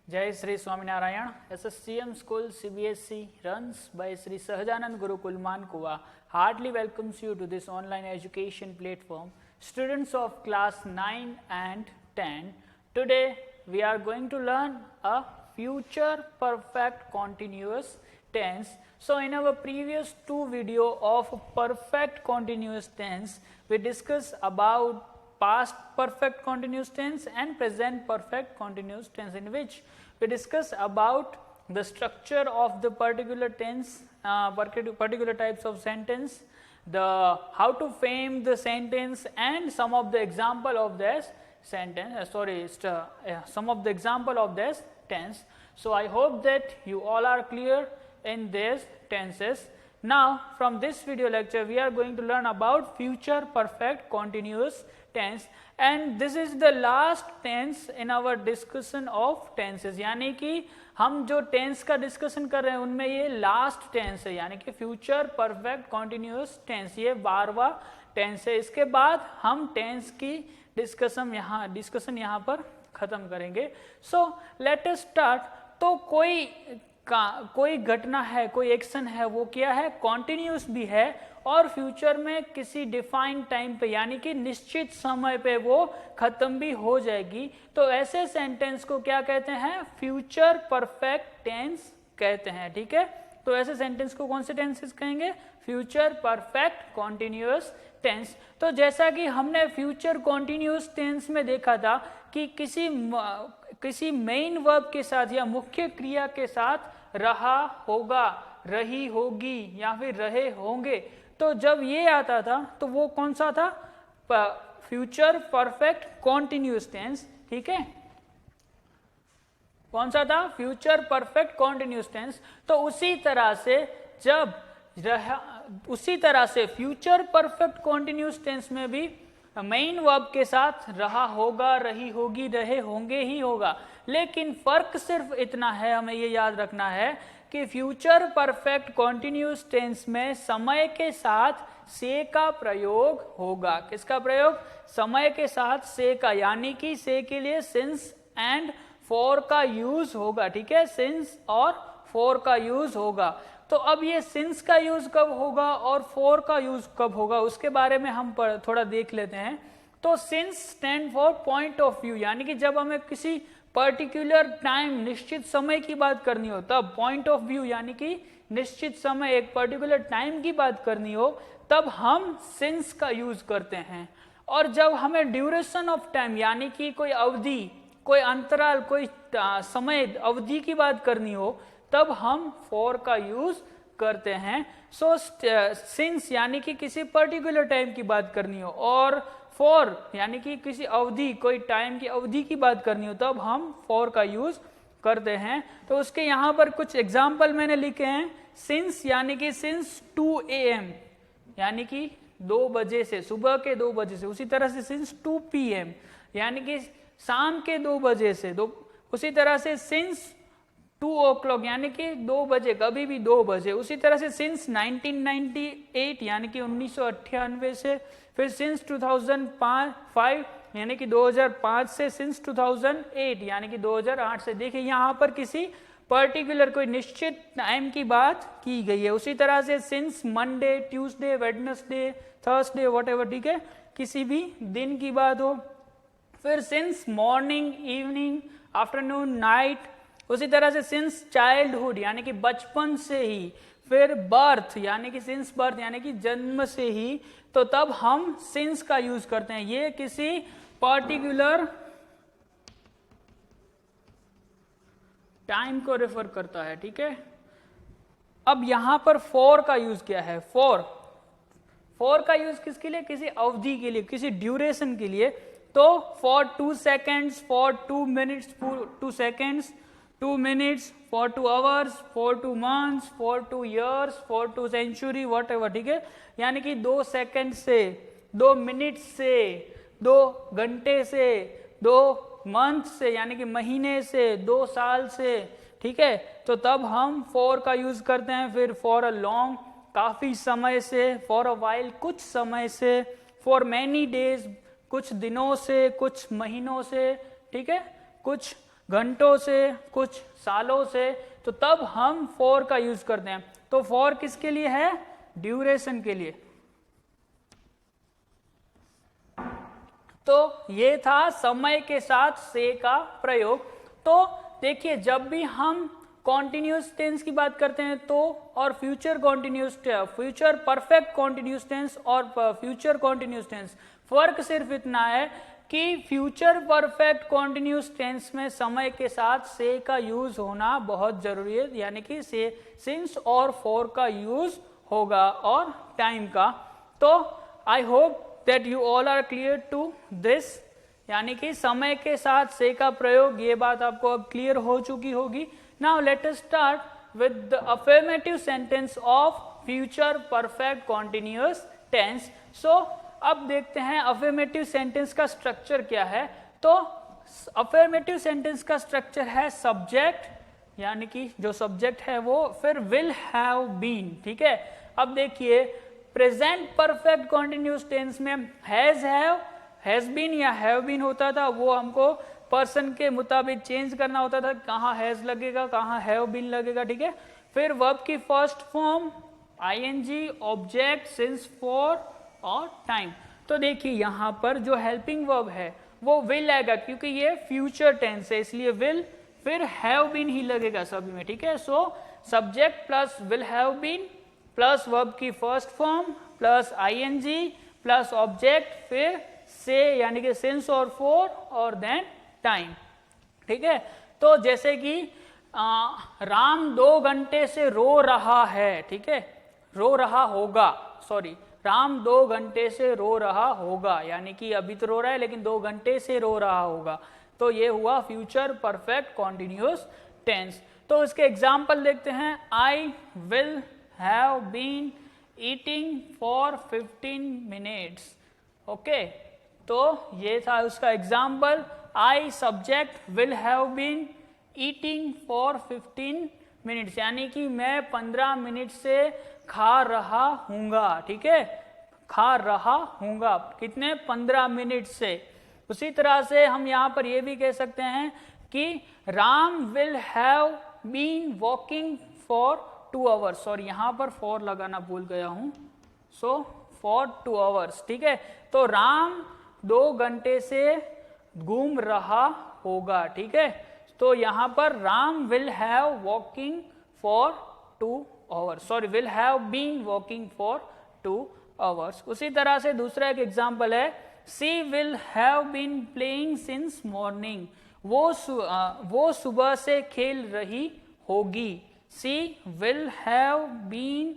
Jai Sri Swaminarayan. SSCM School CBSE runs by Sri Sahajanand Gurukul Mankuwa heartily welcomes you to this online education platform. Students of class 9 and 10, today we are going to learn a future perfect continuous tense. So in our previous two video of perfect continuous tense, we discussed about past perfect continuous tense and present perfect continuous tense, in which we discuss about the structure of the particular tense, particular types of sentence, the how to frame the sentence, and some of the example of this sentence. Some of the example of this tense. So I hope that you all are clear in these tenses. Now from this video lecture we are going to learn about future perfect continuous tense, and this is the last tense in our discussion of tenses. यानी कि हम जो tense का discussion कर रहे हैं उनमें ये लास्ट टेंस है, यानी कि फ्यूचर परफेक्ट कॉन्टिन्यूस टेंस, ये 12वां टेंस है। इसके बाद हम टेंस की डिस्कशन यहाँ पर खत्म करेंगे। So let us start. तो कोई घटना है, कोई एक्शन है, वो क्या है, कॉन्टिन्यूस भी है और फ्यूचर में किसी डिफाइंड टाइम पे यानी कि निश्चित समय पे वो खत्म भी हो जाएगी। तो ऐसे सेंटेंस को क्या कहते हैं, फ्यूचर परफेक्ट टेंस कहते हैं। ठीक है, तो ऐसे सेंटेंस को कौन से टेंसेस कहेंगे, फ्यूचर परफेक्ट कॉन्टिन्यूअस टेंस। तो जैसा कि हमने फ्यूचर कॉन्टिन्यूअस टेंस में देखा था कि किसी मेन वर्ब के साथ या मुख्य क्रिया के साथ रहा होगा, रही होगी या फिर रहे होंगे, तो जब ये आता था तो वो कौन सा था, फ्यूचर परफेक्ट कॉन्टिन्यूअस टेंस। ठीक है, कौन सा था, फ्यूचर परफेक्ट कॉन्टिन्यूअस टेंस। तो उसी तरह से फ्यूचर परफेक्ट कॉन्टिन्यूअस टेंस में भी मेन वर्ब के साथ रहा होगा, रही होगी, रहे होंगे ही होगा। लेकिन फर्क सिर्फ इतना है, हमें ये याद रखना है कि फ्यूचर परफेक्ट कॉन्टिन्यूअस टेंस में समय के साथ से का प्रयोग होगा। किसका प्रयोग, समय के साथ से का, यानी कि से के लिए सिंस एंड फॉर का यूज होगा। ठीक है, सिंस और फॉर का यूज होगा। तो अब ये सिंस का यूज कब होगा और फॉर का यूज कब होगा, उसके बारे में हम थोड़ा देख लेते हैं। तो since stand for point of view, यानी कि जब हमें किसी पर्टिकुलर टाइम, निश्चित समय की बात करनी हो तब, पॉइंट ऑफ व्यू यानी कि निश्चित समय, एक पर्टिकुलर टाइम की बात करनी हो तब हम सिंस का यूज करते हैं। और जब हमें ड्यूरेशन ऑफ टाइम यानी कि कोई अवधि, कोई अंतराल, कोई समय अवधि की बात करनी हो तब हम फॉर का यूज करते हैं। सो सिंस यानी कि किसी पर्टिकुलर टाइम की बात करनी हो और फॉर यानी कि किसी अवधि, कोई टाइम की अवधि की बात करनी हो तब हम फॉर का यूज करते हैं। तो उसके यहाँ पर कुछ एग्जाम्पल मैंने लिखे हैं। सिंस यानी कि सिंस 2 AM यानी कि 2 बजे से, सुबह के 2 बजे से। उसी तरह से सिंस 2 PM यानी कि शाम के 2 बजे से। उसी तरह से सिंस 2 o'clock यानी कि 2 बजे, कभी भी 2 बजे। उसी तरह से सिंस 1998 यानी कि 1998 से, फिर सिंस 2005 यानी कि 2005 से, सिंस 2008 यानी कि 2008 से। देखिए यहाँ पर किसी पर्टिकुलर कोई निश्चित टाइम की बात की गई है। उसी तरह से since Monday, Tuesday, Wednesday, Thursday, whatever, ठीक है, किसी भी दिन की बात हो। फिर since morning, evening, afternoon, night. उसी तरह से सिंस चाइल्डहुड यानी कि बचपन से ही। फिर बर्थ यानी कि सिंस बर्थ यानी कि जन्म से ही। तो तब हम सिंस का यूज करते हैं, ये किसी पर्टिकुलर टाइम को रेफर करता है। ठीक है, अब यहां पर फॉर का यूज क्या है, फॉर का यूज किसके लिए, किसी अवधि के लिए, किसी ड्यूरेशन के लिए। तो for 2 seconds, for 2 minutes, 2 seconds, 2 minutes, for 2 hours, for 2 months, for 2 years, for 2 century, whatever। ठीक है, यानी कि 2 सेकंड से, 2 मिनट से, 2 घंटे से, 2 मंथ से यानी कि महीने से, 2 साल से। ठीक है, तो तब हम फॉर का यूज करते हैं। फिर फॉर अ लॉन्ग, काफी समय से, फॉर अ वाइल, कुछ समय से, फॉर मैनी डेज, कुछ दिनों से, कुछ महीनों से। ठीक है, कुछ घंटों से, कुछ सालों से, तो तब हम फॉर का यूज करते हैं। तो फॉर किसके लिए है? ड्यूरेशन के लिए। तो ये था समय के साथ से का प्रयोग। तो देखिए, जब भी हम कॉन्टिन्यूस टेंस की बात करते हैं तो, और फ्यूचर परफेक्ट कॉन्टिन्यूस टेंस और फ्यूचर कॉन्टिन्यूस टेंस, फर्क सिर्फ इतना है कि फ्यूचर परफेक्ट कॉन्टिन्यूस टेंस में समय के साथ से का यूज होना बहुत जरूरी है, यानी कि से, सिंस और फॉर का यूज होगा और टाइम का। तो I hope that you all are clear to this, यानी कि समय के साथ से का प्रयोग, ये बात आपको अब क्लियर हो चुकी होगी। Now let us start with the affirmative sentence of future perfect continuous tense. So अब देखते हैं अफर्मेटिव सेंटेंस का स्ट्रक्चर क्या है। तो अफर्मेटिव सेंटेंस का स्ट्रक्चर है सब्जेक्ट, यानी कि जो सब्जेक्ट है वो, फिर विल हैव बीन, ठीक है। अब देखिए, प्रेजेंट परफेक्ट कॉन्टिन्यूअस टेंस में हैज बीन या हैव बीन होता था, वो हमको पर्सन के मुताबिक चेंज करना होता था, कहाँ हैज लगेगा, कहाँ हैव बीन लगेगा, ठीक है। फिर वर्ब की first form ING, object, since, for और टाइम। तो देखिए यहाँ पर जो हेल्पिंग वर्ब है वो विल आएगा, क्योंकि ये फ्यूचर टेंस है, इसलिए विल, फिर हैव बीन ही लगेगा सभी में, ठीक है। So subject plus will have been plus verb की first form plus ING plus object, फिर से यानी कि सिंस और फॉर और देन टाइम, ठीक है। तो जैसे कि राम 2 घंटे से रो रहा है, ठीक है, रो रहा होगा, सॉरी, राम 2 घंटे से रो रहा होगा, यानी कि अभी तो रो रहा है लेकिन 2 घंटे से रो रहा होगा। तो ये हुआ फ्यूचर परफेक्ट कॉन्टिन्यूअस टेंस। तो इसके एग्जाम्पल देखते हैं। I will have been eating for 15 minutes, okay. तो ये था उसका example. I subject, will have been eating for 15 minutes, यानी कि मैं 15 मिनट से खा रहा हूँगा, ठीक है, खा रहा हूँगा, कितने, 15 मिनट से। उसी तरह से हम यहाँ पर ये भी कह सकते हैं कि Ram will have been walking for 2 hours, और यहाँ पर फॉर लगाना भूल गया हूँ, सो फॉर 2 आवर्स, ठीक है। तो राम 2 घंटे से घूम रहा होगा, ठीक है। तो यहाँ पर Ram will have walking for 2 hours, sorry, will have been walking for 2 hours. उसी तरह से दूसरा एक एग्जाम्पल है, she will have been playing since morning, वो सुबह से खेल रही होगी। She will have been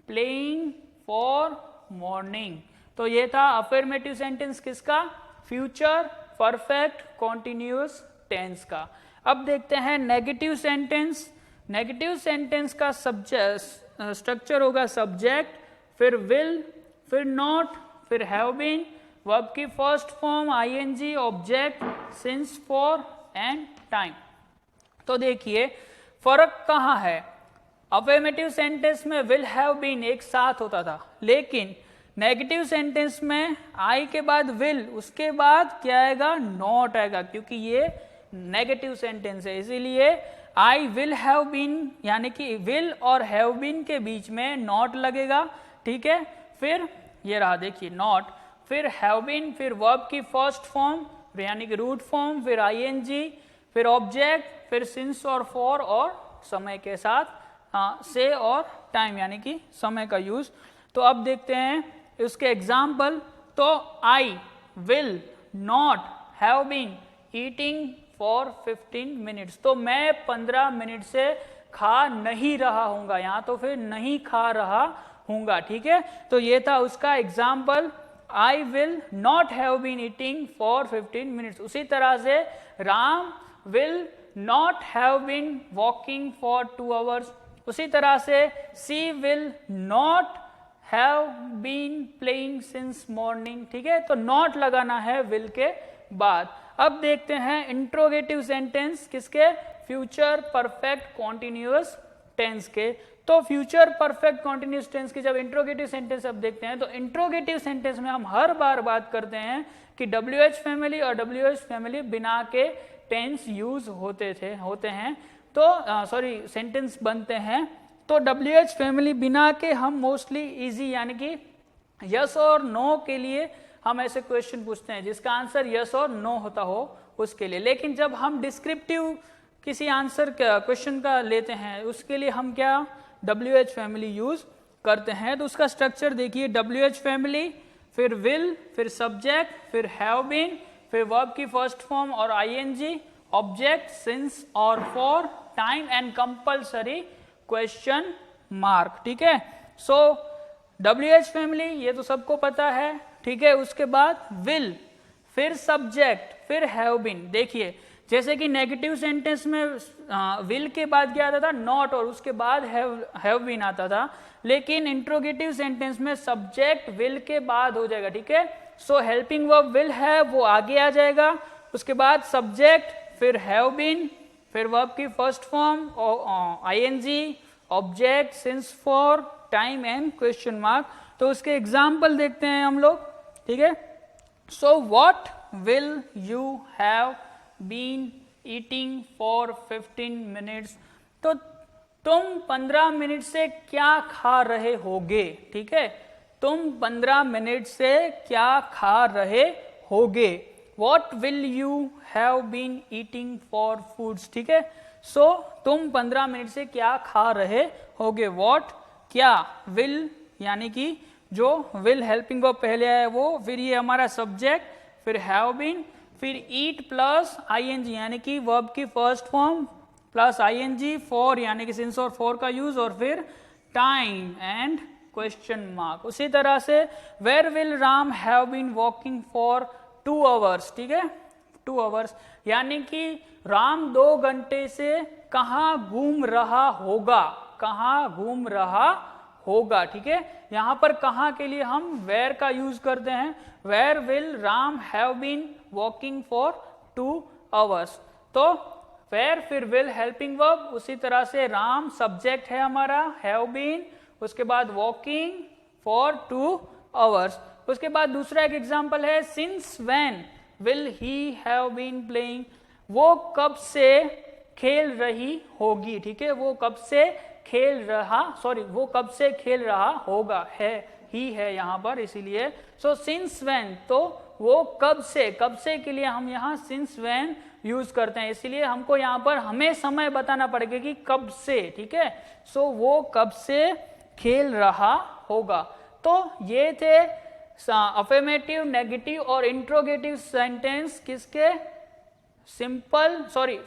playing for morning. तो ये था अफर्मेटिव सेंटेंस किसका? फ्यूचर परफेक्ट कॉन्टिन्यूअस टेंस का। अब देखते हैं नेगेटिव सेंटेंस। नेगेटिव सेंटेंस का स्ट्रक्चर होगा सब्जेक्ट, फिर विल, फिर नॉट, फिर हैव बीन, वर्ब की first form ING, object, since, for and time. तो देखिए फर्क कहाँ है। अफर्मेटिव सेंटेंस में विल हैव बीन एक साथ होता था, लेकिन नेगेटिव सेंटेंस में आई के बाद विल, उसके बाद क्या आएगा, नॉट आएगा, क्योंकि ये नेगेटिव सेंटेंस है, इसीलिए आई विल हैव बीन, यानी कि विल और हैव बीन के बीच में नॉट लगेगा, ठीक है। फिर ये रहा, देखिए नॉट, फिर हैव बीन, फिर वर्ब की फर्स्ट फॉर्म यानी कि रूट फॉर्म, फिर आईएनजी, फिर ऑब्जेक्ट, फिर सिंस और फॉर, और समय के साथ से और टाइम यानी कि समय का यूज। तो अब देखते हैं उसके एग्जाम्पल। तो I will not have been eating for 15 minutes, तो मैं 15 मिनट से खा नहीं रहा हूँगा, यहाँ तो फिर नहीं खा रहा हूँगा, ठीक है। तो ये था उसका example, I will not have been eating for 15 minutes. उसी तरह से Ram will not have been walking for 2 hours. उसी तरह से she will not have been playing since morning, ठीक है। तो नॉट लगाना है विल के बाद। अब देखते हैं इंट्रोगेटिव सेंटेंस किसके, फ्यूचर परफेक्ट कॉन्टिन्यूअस टेंस के। तो फ्यूचर परफेक्ट कॉन्टिन्यूअस टेंस की जब इंट्रोगेटिव सेंटेंस अब देखते हैं, तो इंट्रोगेटिव सेंटेंस में हम हर बार बात करते हैं कि WH फैमिली और WH फैमिली बिना के टेंस यूज होते हैं तो सेंटेंस बनते हैं। तो WH फैमिली बिना के हम मोस्टली इजी यानी कि यस और नो के लिए हम ऐसे क्वेश्चन पूछते हैं जिसका आंसर यस और नो होता हो उसके लिए। लेकिन जब हम डिस्क्रिप्टिव किसी आंसर क्वेश्चन का लेते हैं उसके लिए हम क्या WH फैमिली यूज करते हैं। तो उसका स्ट्रक्चर देखिए, WH फैमिली, फिर विल, फिर सब्जेक्ट, फिर हैव बीन, फिर वर्ब की फर्स्ट फॉर्म और ING, ऑब्जेक्ट, सिंस और for, time and compulsory question mark. ठीक है, सो WH फैमिली ये तो सबको पता है। ठीक है, उसके बाद विल, फिर सब्जेक्ट, फिर हैव बीन। देखिए जैसे कि नेगेटिव सेंटेंस में विल के बाद क्या आता था, नॉट, और उसके बाद हैव बीन आता था। लेकिन इंट्रोगेटिव सेंटेंस में सब्जेक्ट विल के बाद हो जाएगा। ठीक है, सो हेल्पिंग वर्ब विल है वो आगे आ जाएगा, उसके बाद सब्जेक्ट, फिर हैव बीन, फिर वर्ब की first form ING, object, since for, time and question mark. तो उसके एग्जाम्पल देखते हैं हम लोग। ठीक है, so what will you have been eating for 15 minutes. तो तुम 15 मिनट से क्या खा रहे होगे। ठीक है, तुम 15 मिनट से क्या खा रहे होगे। What will you have been eating for foods। ठीक है, सो तुम 15 मिनट से क्या खा रहे होगे। What क्या, will यानी कि जो will हेल्पिंग वर्ब पहले आया वो, फिर ये हमारा सब्जेक्ट, फिर have been, फिर eat प्लस ING यानी कि वर्ब की first form plus ING, for यानी कि सिंस और फॉर का यूज, और फिर टाइम एंड क्वेश्चन मार्क। उसी तरह से where will Ram have been walking for 2 hours. ठीक है, 2 आवर्स यानी कि राम 2 घंटे से कहाँ घूम रहा होगा, कहाँ घूम रहा होगा। ठीक है, यहां पर कहाँ के लिए हम वेयर का यूज करते हैं। Where will Ram have been walking for 2 hours. तो वेयर फिर विल हेल्पिंग वर्ब, उसी तरह से राम सब्जेक्ट है हमारा, हैव बीन, उसके बाद वॉकिंग फॉर 2 आवर्स। उसके बाद दूसरा एक एग्जांपल है, since when will he have been playing. वो कब से खेल रही होगी। ठीक है, वो कब से खेल रहा, वो कब से खेल रहा होगा, है ही है यहाँ पर इसीलिए। सो सिंस व्हेन, तो वो कब से के लिए हम यहाँ सिंस व्हेन यूज करते हैं, इसीलिए हमको यहाँ पर हमें समय बताना पड़ेगा कि कब से। ठीक है, सो वो कब से खेल रहा होगा। तो ये थे अफर्मेटिव, नेगेटिव और इंट्रोगेटिव सेंटेंस किसके,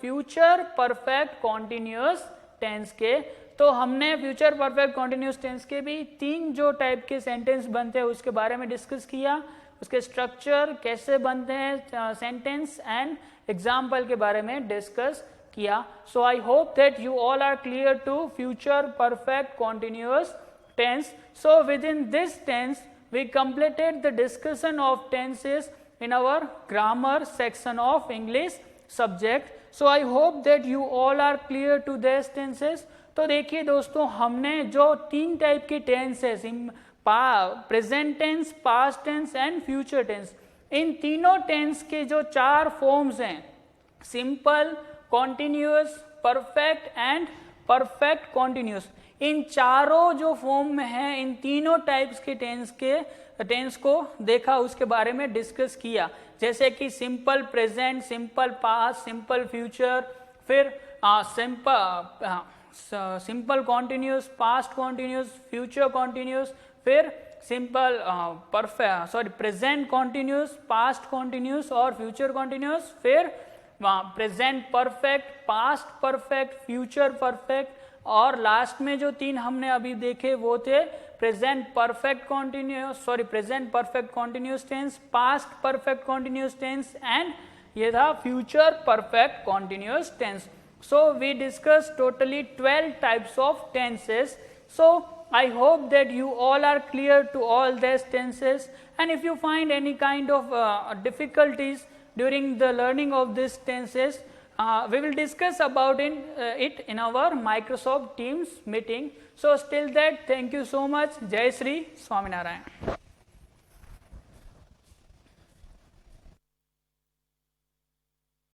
फ्यूचर परफेक्ट कॉन्टिन्यूअस टेंस के। तो हमने फ्यूचर परफेक्ट कॉन्टिन्यूअस टेंस के भी 3 जो टाइप के सेंटेंस बनते हैं उसके बारे में डिस्कस किया, उसके स्ट्रक्चर कैसे बनते हैं सेंटेंस एंड एग्जाम्पल के बारे में डिस्कस किया। So I hope that you all are clear to future perfect continuous tense. So within this tense we completed the discussion of tenses in our grammar section of English subject. So I hope that you all are clear to these tenses. तो देखिए दोस्तों, हमने जो 3 type के tenses, present tense, past tense and future tense, इन तीनों tense के जो 4 फॉर्म्स हैं, simple, continuous, perfect and perfect continuous, इन चारों जो फॉर्म में है, इन तीनों टाइप्स के टेंस को देखा, उसके बारे में डिस्कस किया। जैसे कि simple present, simple past, simple future, फिर simple continuous, past continuous, future continuous, फिर simple present continuous, past continuous और फ्यूचर कॉन्टिन्यूअस, फिर present perfect, past perfect, future perfect, और लास्ट में जो 3 हमने अभी देखे वो थे present perfect continuous tense, past perfect continuous tense and ये था future perfect continuous tense. So we discussed totally 12 types of tenses. So I hope that you all are clear to all these tenses, and if you find any kind of difficulties during the learning of these tenses, we will discuss about it in our Microsoft Teams meeting. So till that, thank you so much. Jai Shri Swaminarayan.